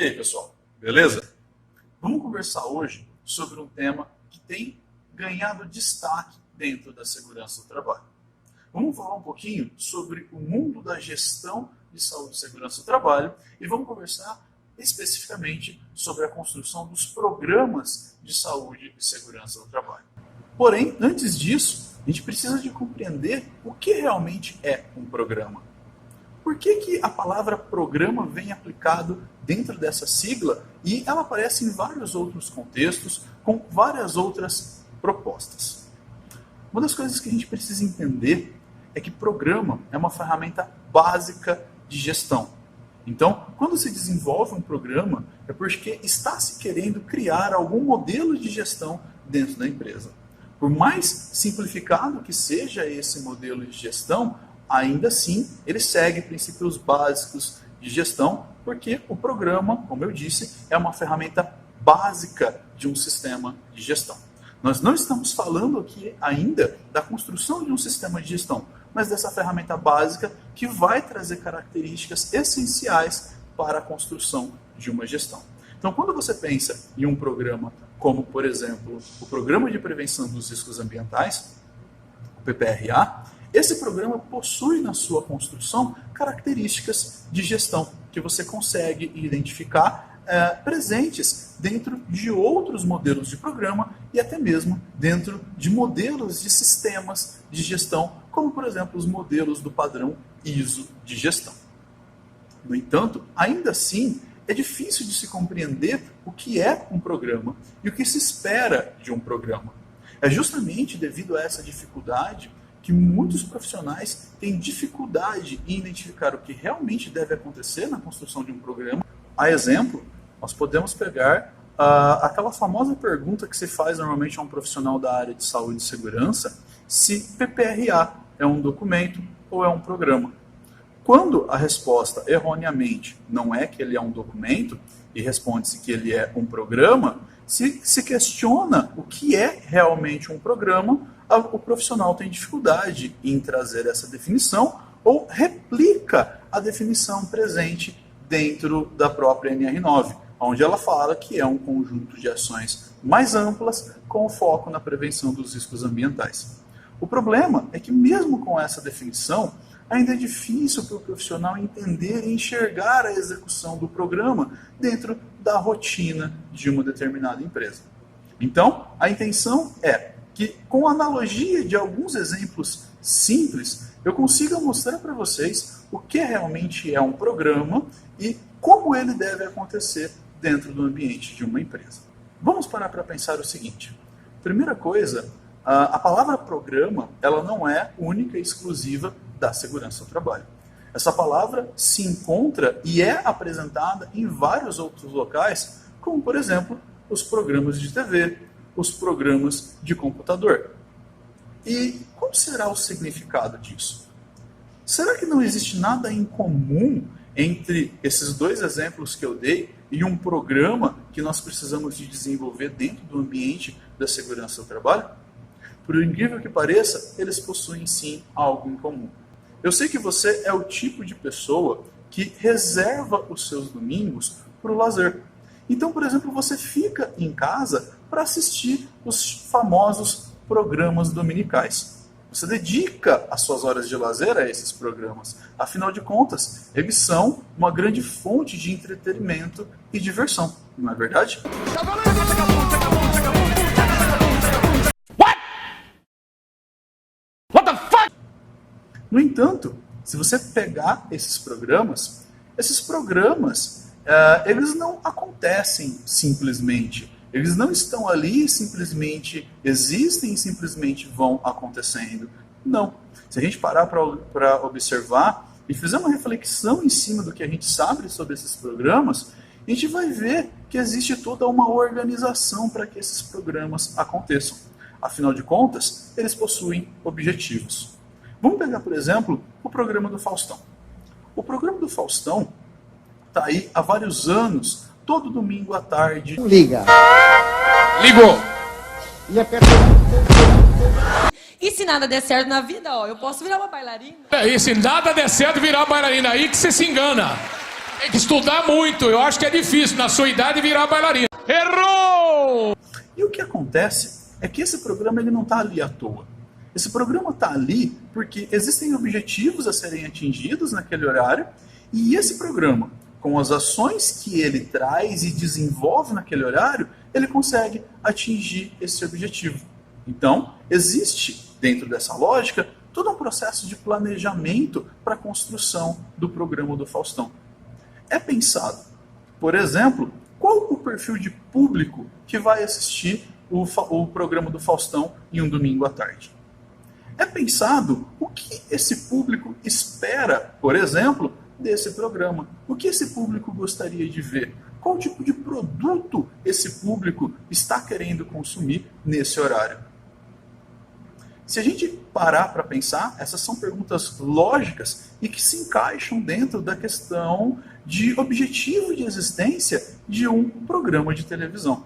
aí, pessoal? Beleza? Vamos conversar hoje sobre um tema que tem ganhado destaque dentro da segurança do trabalho. Vamos falar um pouquinho sobre o mundo da gestão de saúde e segurança do trabalho e vamos conversar especificamente sobre a construção dos programas de saúde e segurança do trabalho. Porém, antes disso, a gente precisa de compreender o que realmente é um programa. Por que a palavra programa vem aplicado dentro dessa sigla e ela aparece em vários outros contextos com várias outras propostas? Uma das coisas que a gente precisa entender é que programa é uma ferramenta básica de gestão. Então, quando se desenvolve um programa, é porque está se querendo criar algum modelo de gestão dentro da empresa. Por mais simplificado que seja esse modelo de gestão, ainda assim, ele segue princípios básicos de gestão, porque o programa, como eu disse, é uma ferramenta básica de um sistema de gestão. Nós não estamos falando aqui ainda da construção de um sistema de gestão, mas dessa ferramenta básica que vai trazer características essenciais para a construção de uma gestão. Então, quando você pensa em um programa como, por exemplo, o Programa de Prevenção dos Riscos Ambientais, o PPRA, esse programa possui na sua construção características de gestão que você consegue identificar presentes dentro de outros modelos de programa e até mesmo dentro de modelos de sistemas de gestão, como por exemplo os modelos do padrão ISO de gestão. No entanto, ainda assim, é difícil de se compreender o que é um programa e o que se espera de um programa. É justamente devido a essa dificuldade que muitos profissionais têm dificuldade em identificar o que realmente deve acontecer na construção de um programa. A exemplo, nós podemos pegar aquela famosa pergunta que se faz normalmente a um profissional da área de saúde e segurança, se PPRA é um documento ou é um programa. Quando a resposta, erroneamente, não é que ele é um documento, e responde-se que ele é um programa, se questiona o que é realmente um programa, o profissional tem dificuldade em trazer essa definição ou replica a definição presente dentro da própria NR9, onde ela fala que é um conjunto de ações mais amplas com foco na prevenção dos riscos ambientais. O problema é que mesmo com essa definição, ainda é difícil para o profissional entender e enxergar a execução do programa dentro da rotina de uma determinada empresa. Então, a intenção é que, com a analogia de alguns exemplos simples, eu consiga mostrar para vocês o que realmente é um programa e como ele deve acontecer dentro do ambiente de uma empresa. Vamos parar para pensar o seguinte. Primeira coisa, a palavra programa, ela não é única e exclusiva da segurança do trabalho. Essa palavra se encontra e é apresentada em vários outros locais, como, por exemplo, os programas de TV, os programas de computador. E qual será o significado disso? Será que não existe nada em comum entre esses dois exemplos que eu dei e um programa que nós precisamos de desenvolver dentro do ambiente da segurança do trabalho? Por incrível que pareça, eles possuem sim algo em comum. Eu sei que você é o tipo de pessoa que reserva os seus domingos para o lazer. Então, por exemplo, você fica em casa para assistir os famosos programas dominicais. Você dedica as suas horas de lazer a esses programas. Afinal de contas, eles são uma grande fonte de entretenimento e diversão. Não é verdade? No entanto, se você pegar esses programas, eles não acontecem simplesmente. Eles não estão ali simplesmente, existem e simplesmente vão acontecendo. Não. Se a gente parar para observar e fizer uma reflexão em cima do que a gente sabe sobre esses programas, a gente vai ver que existe toda uma organização para que esses programas aconteçam. Afinal de contas, eles possuem objetivos. Vamos pegar, por exemplo, o programa do Faustão. O programa do Faustão está aí há vários anos, todo domingo à tarde. Liga. Ligou. E aperta. E se nada der certo na vida, ó, eu posso virar uma bailarina. E se nada der certo, virar bailarina aí que você se engana. Tem que estudar muito. Eu acho que é difícil, na sua idade, virar bailarina. Errou! E o que acontece é que esse programa ele não está ali à toa. Esse programa está ali porque existem objetivos a serem atingidos naquele horário, e esse programa, com as ações que ele traz e desenvolve naquele horário, ele consegue atingir esse objetivo. Então, existe, dentro dessa lógica, todo um processo de planejamento para a construção do programa do Faustão. É pensado, por exemplo, qual o perfil de público que vai assistir o programa do Faustão em um domingo à tarde. É pensado o que esse público espera, por exemplo, desse programa. O que esse público gostaria de ver? Qual tipo de produto esse público está querendo consumir nesse horário? Se a gente parar para pensar, essas são perguntas lógicas e que se encaixam dentro da questão de objetivo de existência de um programa de televisão.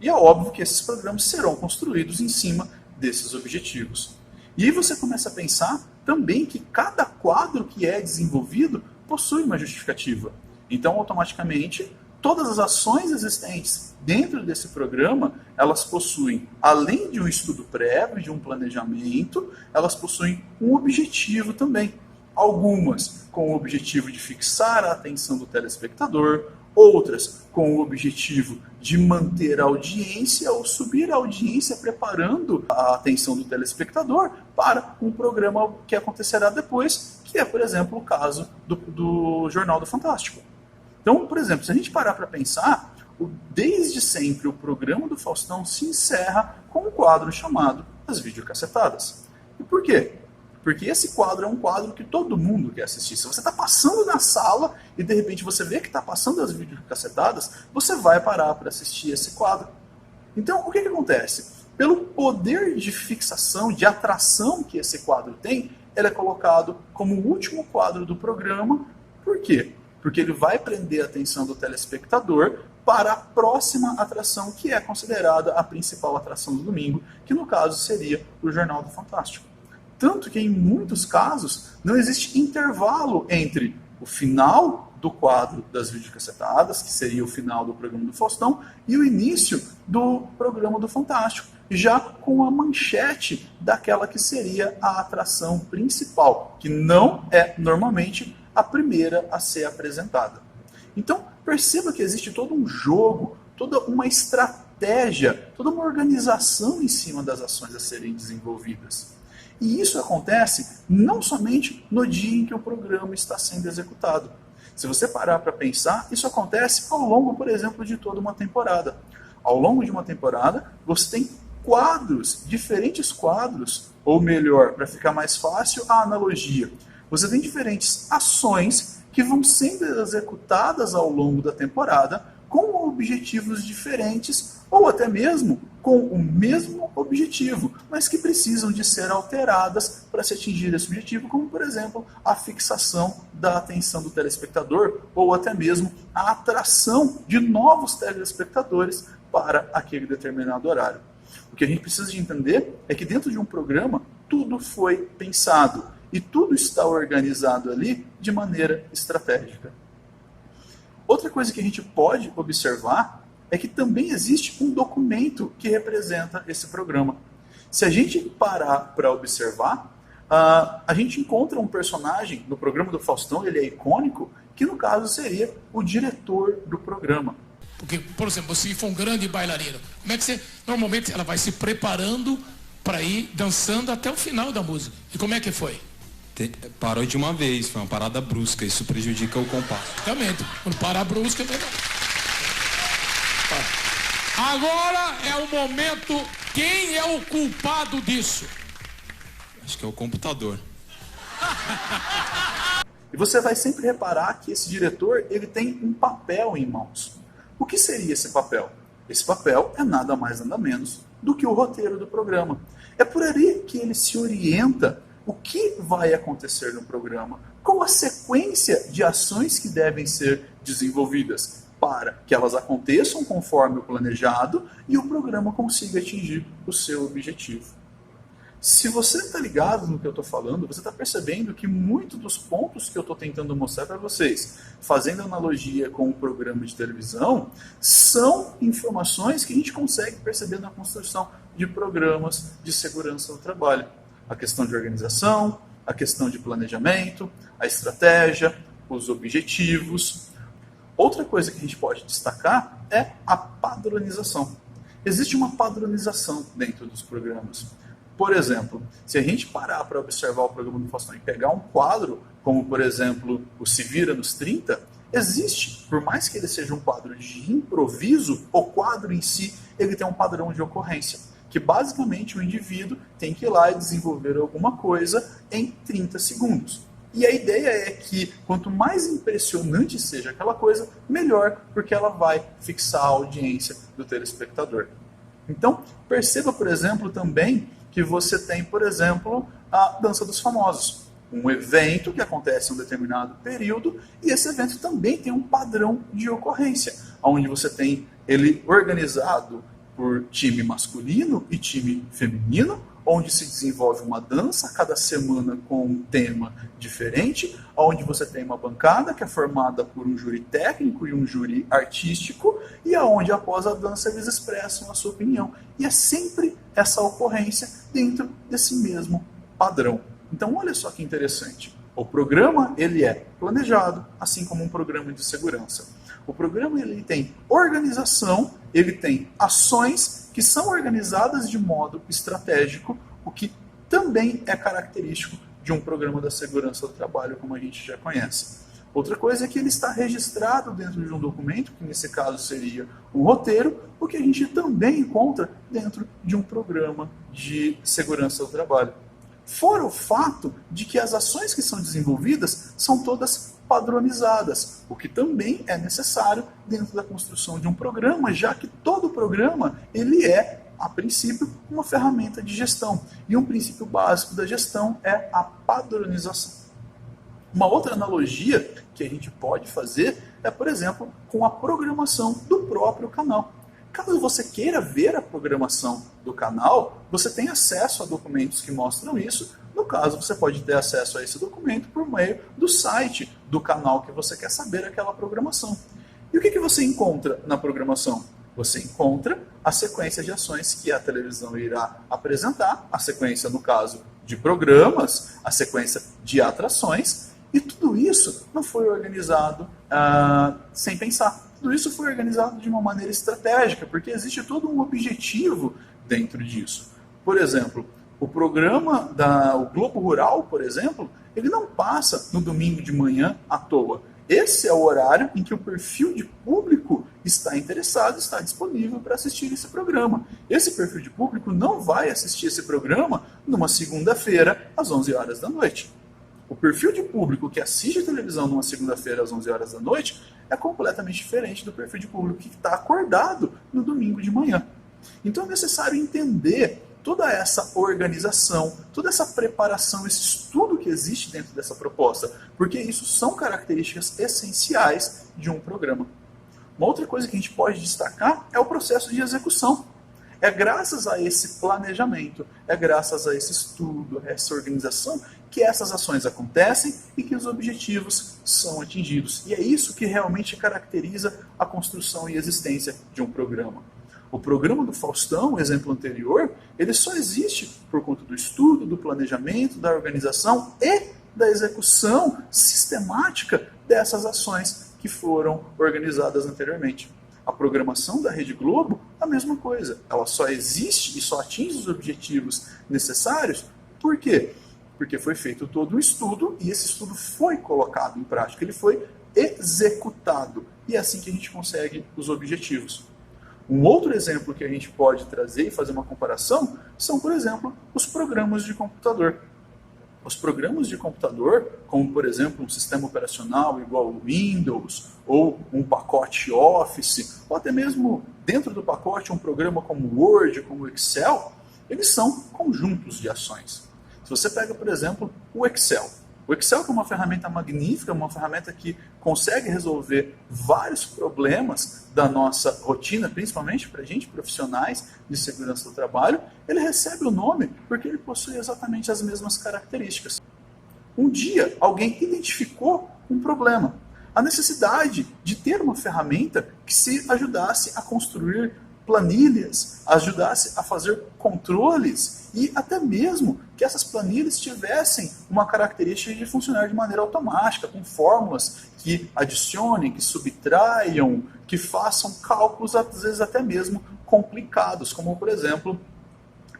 E é óbvio que esses programas serão construídos em cima desses objetivos. E aí você começa a pensar também que cada quadro que é desenvolvido possui uma justificativa. Então, automaticamente, todas as ações existentes dentro desse programa, elas possuem, além de um estudo prévio, de um planejamento, elas possuem um objetivo também. Algumas com o objetivo de fixar a atenção do telespectador, outras com o objetivo de manter a audiência ou subir a audiência, preparando a atenção do telespectador para um programa que acontecerá depois, que é, por exemplo, o caso do Jornal do Fantástico. Então, por exemplo, se a gente parar para pensar, desde sempre o programa do Faustão se encerra com um quadro chamado As Videocassetadas. E por quê? Porque esse quadro é um quadro que todo mundo quer assistir. Se você está passando na sala e de repente você vê que está passando as videocassetadas, você vai parar para assistir esse quadro. Então, o que acontece? Pelo poder de fixação, de atração que esse quadro tem, ele é colocado como o último quadro do programa. Por quê? Porque ele vai prender a atenção do telespectador para a próxima atração, que é considerada a principal atração do domingo, que no caso seria o Jornal do Fantástico. Tanto que em muitos casos não existe intervalo entre o final do quadro das videocassetadas, que seria o final do programa do Faustão, e o início do programa do Fantástico, já com a manchete daquela que seria a atração principal, que não é normalmente a primeira a ser apresentada. Então, perceba que existe todo um jogo, toda uma estratégia, toda uma organização em cima das ações a serem desenvolvidas. E isso acontece não somente no dia em que o programa está sendo executado. Se você parar para pensar, isso acontece ao longo, por exemplo, de toda uma temporada. Ao longo de uma temporada, você tem quadros, diferentes quadros, ou melhor, para ficar mais fácil, a analogia. Você tem diferentes ações que vão sendo executadas ao longo da temporada com objetivos diferentes ou até mesmo com o mesmo objetivo, mas que precisam de ser alteradas para se atingir esse objetivo, como, por exemplo, a fixação da atenção do telespectador ou até mesmo a atração de novos telespectadores para aquele determinado horário. O que a gente precisa de entender é que dentro de um programa tudo foi pensado e tudo está organizado ali de maneira estratégica. Outra coisa que a gente pode observar é que também existe um documento que representa esse programa. Se a gente parar para observar, a gente encontra um personagem no programa do Faustão, ele é icônico, que no caso seria o diretor do programa. Porque, por exemplo, se for um grande bailarino, como é que você... Normalmente ela vai se preparando para ir dançando até o final da música. E como é que foi? Parou de uma vez, foi uma parada brusca, isso prejudica o compasso. Exatamente. Quando parar brusca... Agora é o momento, quem é o culpado disso? Acho que é o computador. E você vai sempre reparar que esse diretor ele tem um papel em mãos. O que seria esse papel? Esse papel é nada mais nada menos do que o roteiro do programa. É por ali que ele se orienta o que vai acontecer no programa, qual a sequência de ações que devem ser desenvolvidas para que elas aconteçam conforme o planejado e o programa consiga atingir o seu objetivo. Se você está ligado no que eu estou falando, você está percebendo que muitos dos pontos que eu estou tentando mostrar para vocês, fazendo analogia com um programa de televisão, são informações que a gente consegue perceber na construção de programas de segurança do trabalho. A questão de organização, a questão de planejamento, a estratégia, os objetivos. Outra coisa que a gente pode destacar é a padronização. Existe uma padronização dentro dos programas. Por exemplo, se a gente parar para observar o programa do Faustão e pegar um quadro, como por exemplo o Se Vira nos 30, existe, por mais que ele seja um quadro de improviso, o quadro em si ele tem um padrão de ocorrência, que basicamente o indivíduo tem que ir lá e desenvolver alguma coisa em 30 segundos. E a ideia é que quanto mais impressionante seja aquela coisa, melhor, porque ela vai fixar a audiência do telespectador. Então, perceba, por exemplo, também que você tem, por exemplo, a Dança dos Famosos. Um evento que acontece em um determinado período, e esse evento também tem um padrão de ocorrência, onde você tem ele organizado por time masculino e time feminino, onde se desenvolve uma dança cada semana com um tema diferente, onde você tem uma bancada que é formada por um júri técnico e um júri artístico, e aonde após a dança eles expressam a sua opinião. E é sempre essa ocorrência dentro desse mesmo padrão. Então olha só que interessante. O programa ele é planejado, assim como um programa de segurança. O programa ele tem organização, ele tem ações que são organizadas de modo estratégico, o que também é característico de um programa da segurança do trabalho, como a gente já conhece. Outra coisa é que ele está registrado dentro de um documento, que nesse caso seria um roteiro, o que a gente também encontra dentro de um programa de segurança do trabalho. Fora o fato de que as ações que são desenvolvidas são todas padronizadas, o que também é necessário dentro da construção de um programa, já que todo programa ele é, a princípio, uma ferramenta de gestão. E um princípio básico da gestão é a padronização. Uma outra analogia que a gente pode fazer é, por exemplo, com a programação do próprio canal. Caso você queira ver a programação do canal, você tem acesso a documentos que mostram isso. No caso, você pode ter acesso a esse documento por meio do site do canal que você quer saber aquela programação. E o que você encontra na programação? Você encontra a sequência de ações que a televisão irá apresentar, a sequência, no caso, de programas, a sequência de atrações, e tudo isso não foi organizado sem pensar. Tudo isso foi organizado de uma maneira estratégica, porque existe todo um objetivo dentro disso. Por exemplo, o programa o Globo Rural, por exemplo, ele não passa no domingo de manhã à toa. Esse é o horário em que o perfil de público está interessado, está disponível para assistir esse programa. Esse perfil de público não vai assistir esse programa numa segunda-feira, às 11 horas da noite. O perfil de público que assiste televisão numa segunda-feira às 11 horas da noite é completamente diferente do perfil de público que está acordado no domingo de manhã. Então é necessário entender toda essa organização, toda essa preparação, esse estudo que existe dentro dessa proposta, porque isso são características essenciais de um programa. Uma outra coisa que a gente pode destacar é o processo de execução. É graças a esse planejamento, é graças a esse estudo, a essa organização, que essas ações acontecem e que os objetivos são atingidos. E é isso que realmente caracteriza a construção e existência de um programa. O programa do Faustão, o exemplo anterior, ele só existe por conta do estudo, do planejamento, da organização e da execução sistemática dessas ações que foram organizadas anteriormente. A programação da Rede Globo, a mesma coisa. Ela só existe e só atinge os objetivos necessários. Por quê? Porque foi feito todo um estudo e esse estudo foi colocado em prática, ele foi executado. E é assim que a gente consegue os objetivos. Um outro exemplo que a gente pode trazer e fazer uma comparação são, por exemplo, os programas de computador. Os programas de computador, como por exemplo um sistema operacional igual ao Windows, ou um pacote Office, ou até mesmo dentro do pacote um programa como Word, como Excel, eles são conjuntos de ações. Se você pega, por exemplo, o Excel O Excel é uma ferramenta magnífica, uma ferramenta que consegue resolver vários problemas da nossa rotina, principalmente para a gente, profissionais de segurança do trabalho. Ele recebe o nome porque ele possui exatamente as mesmas características. Um dia, alguém identificou um problema, a necessidade de ter uma ferramenta que se ajudasse a construir planilhas, ajudasse a fazer controles e até mesmo que essas planilhas tivessem uma característica de funcionar de maneira automática, com fórmulas que adicionem, que subtraiam, que façam cálculos às vezes até mesmo complicados, como por exemplo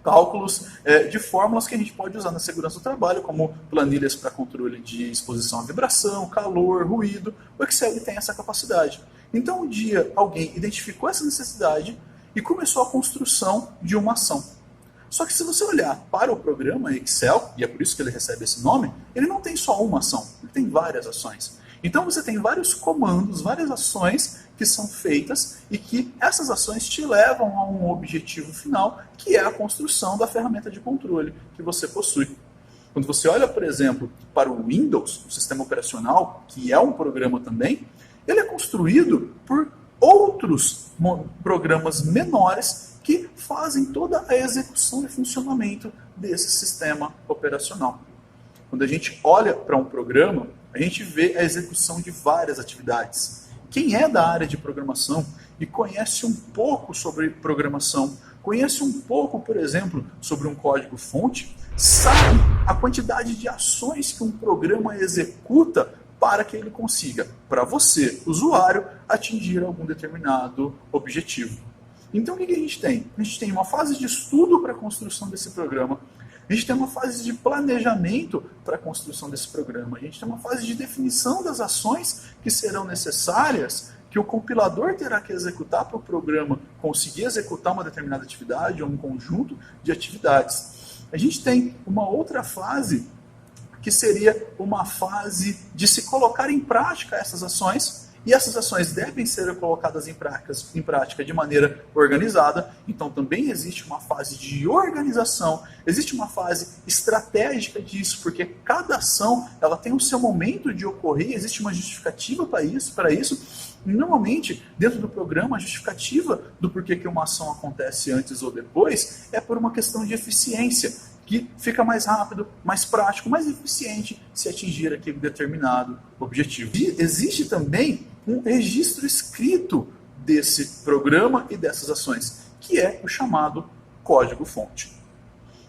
cálculos de fórmulas que a gente pode usar na segurança do trabalho, como planilhas para controle de exposição à vibração, calor, ruído. O Excel tem essa capacidade. Então um dia alguém identificou essa necessidade e começou a construção de uma ação. Só que se você olhar para o programa Excel, e é por isso que ele recebe esse nome, ele não tem só uma ação, ele tem várias ações. Então você tem vários comandos, várias ações que são feitas e que essas ações te levam a um objetivo final, que é a construção da ferramenta de controle que você possui. Quando você olha, por exemplo, para o Windows, o sistema operacional, que é um programa também, ele é construído por outros programas menores que fazem toda a execução e funcionamento desse sistema operacional. Quando a gente olha para um programa, a gente vê a execução de várias atividades. Quem é da área de programação e conhece um pouco sobre programação, conhece um pouco, por exemplo, sobre um código-fonte, sabe a quantidade de ações que um programa executa para que ele consiga, para você, usuário, atingir algum determinado objetivo. Então o que a gente tem? A gente tem uma fase de estudo para a construção desse programa, a gente tem uma fase de planejamento para a construção desse programa, a gente tem uma fase de definição das ações que serão necessárias, que o compilador terá que executar para o programa conseguir executar uma determinada atividade ou um conjunto de atividades. A gente tem uma outra fase que seria uma fase de se colocar em prática essas ações, e essas ações devem ser colocadas em prática de maneira organizada. Então também existe uma fase de organização, existe uma fase estratégica disso, porque cada ação ela tem o seu momento de ocorrer, existe uma justificativa para isso. Normalmente, dentro do programa, a justificativa do porquê que uma ação acontece antes ou depois é por uma questão de eficiência, que fica mais rápido, mais prático, mais eficiente se atingir aquele determinado objetivo. E existe também um registro escrito desse programa e dessas ações, que é o chamado código-fonte.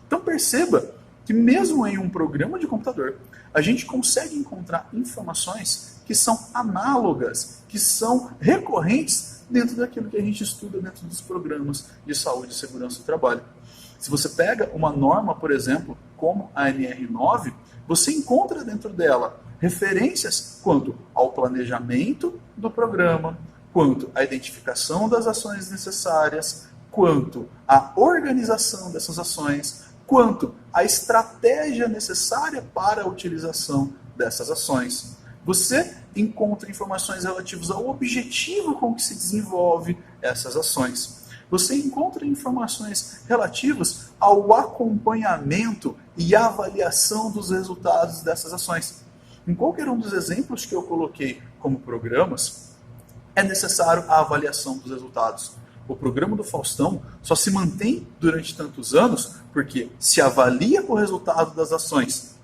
Então perceba que mesmo em um programa de computador, a gente consegue encontrar informações que são análogas, que são recorrentes dentro daquilo que a gente estuda dentro dos programas de saúde e segurança do trabalho. Se você pega uma norma, por exemplo, como a NR9, você encontra dentro dela referências quanto ao planejamento do programa, quanto à identificação das ações necessárias, quanto à organização dessas ações, quanto à estratégia necessária para a utilização dessas ações. Você encontra informações relativas ao objetivo com que se desenvolve essas ações. Você encontra informações relativas ao acompanhamento e avaliação dos resultados dessas ações. Em qualquer um dos exemplos que eu coloquei como programas, é necessário a avaliação dos resultados. O programa do Faustão só se mantém durante tantos anos porque se avalia o resultado das ações.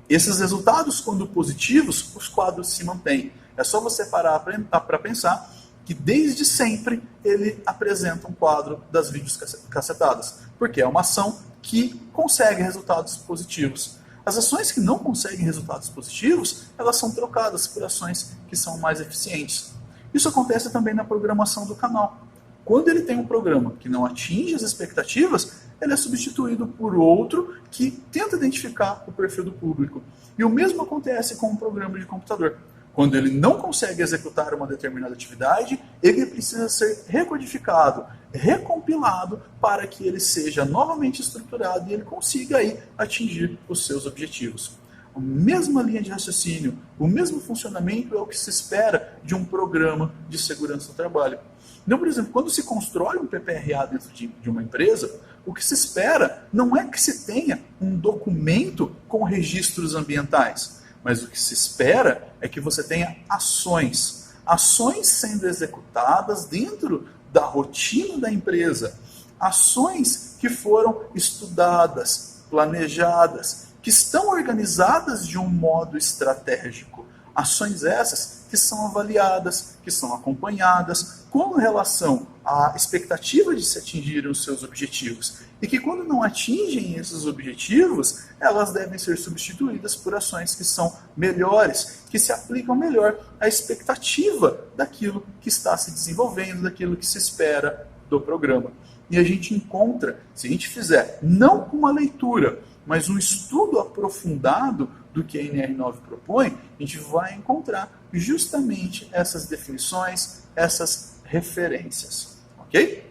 Esses resultados, quando positivos, os quadros se mantêm. É só você parar para pensar que desde sempre ele apresenta um quadro das vídeos cacetadas, porque é uma ação que consegue resultados positivos. As ações que não conseguem resultados positivos, elas são trocadas por ações que são mais eficientes. Isso acontece também na programação do canal. Quando ele tem um programa que não atinge as expectativas, ele é substituído por outro que tenta identificar o perfil do público. E o mesmo acontece com um programa de computador. Quando ele não consegue executar uma determinada atividade, ele precisa ser recodificado, recompilado para que ele seja novamente estruturado e ele consiga aí atingir os seus objetivos. A mesma linha de raciocínio, o mesmo funcionamento é o que se espera de um programa de segurança do trabalho. Então, por exemplo, quando se constrói um PPRA dentro de uma empresa, o que se espera não é que se tenha um documento com registros ambientais, mas o que se espera é que você tenha ações. Ações sendo executadas dentro da rotina da empresa. Ações que foram estudadas, planejadas, que estão organizadas de um modo estratégico. Ações essas que são avaliadas, que são acompanhadas com relação à expectativa de se atingirem os seus objetivos. E que quando não atingem esses objetivos, elas devem ser substituídas por ações que são melhores, que se aplicam melhor à expectativa daquilo que está se desenvolvendo, daquilo que se espera do programa. E a gente encontra, se a gente fizer não uma leitura, mas um estudo aprofundado do que a NR9 propõe, a gente vai encontrar justamente essas definições, essas referências. Ok?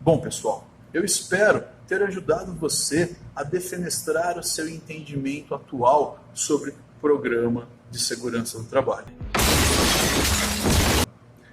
Bom, pessoal, eu espero ter ajudado você a defenestrar o seu entendimento atual sobre programa de segurança do trabalho.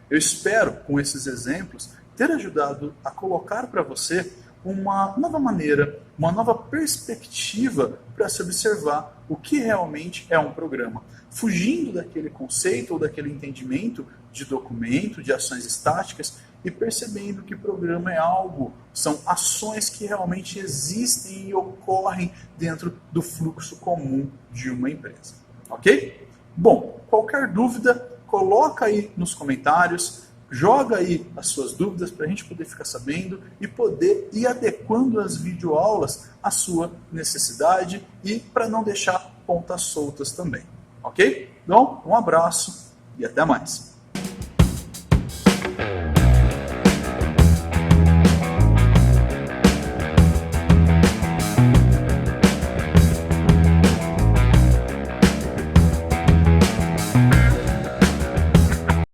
Eu espero, com esses exemplos, ter ajudado a colocar para você uma nova maneira, uma nova perspectiva para se observar o que realmente é um programa. Fugindo daquele conceito ou daquele entendimento de documento, de ações estáticas, e percebendo que programa é algo, são ações que realmente existem e ocorrem dentro do fluxo comum de uma empresa. Ok? Bom, qualquer dúvida, coloca aí nos comentários, joga aí as suas dúvidas para a gente poder ficar sabendo e poder ir adequando as videoaulas à sua necessidade e para não deixar pontas soltas também. Ok? Então, um abraço e até mais.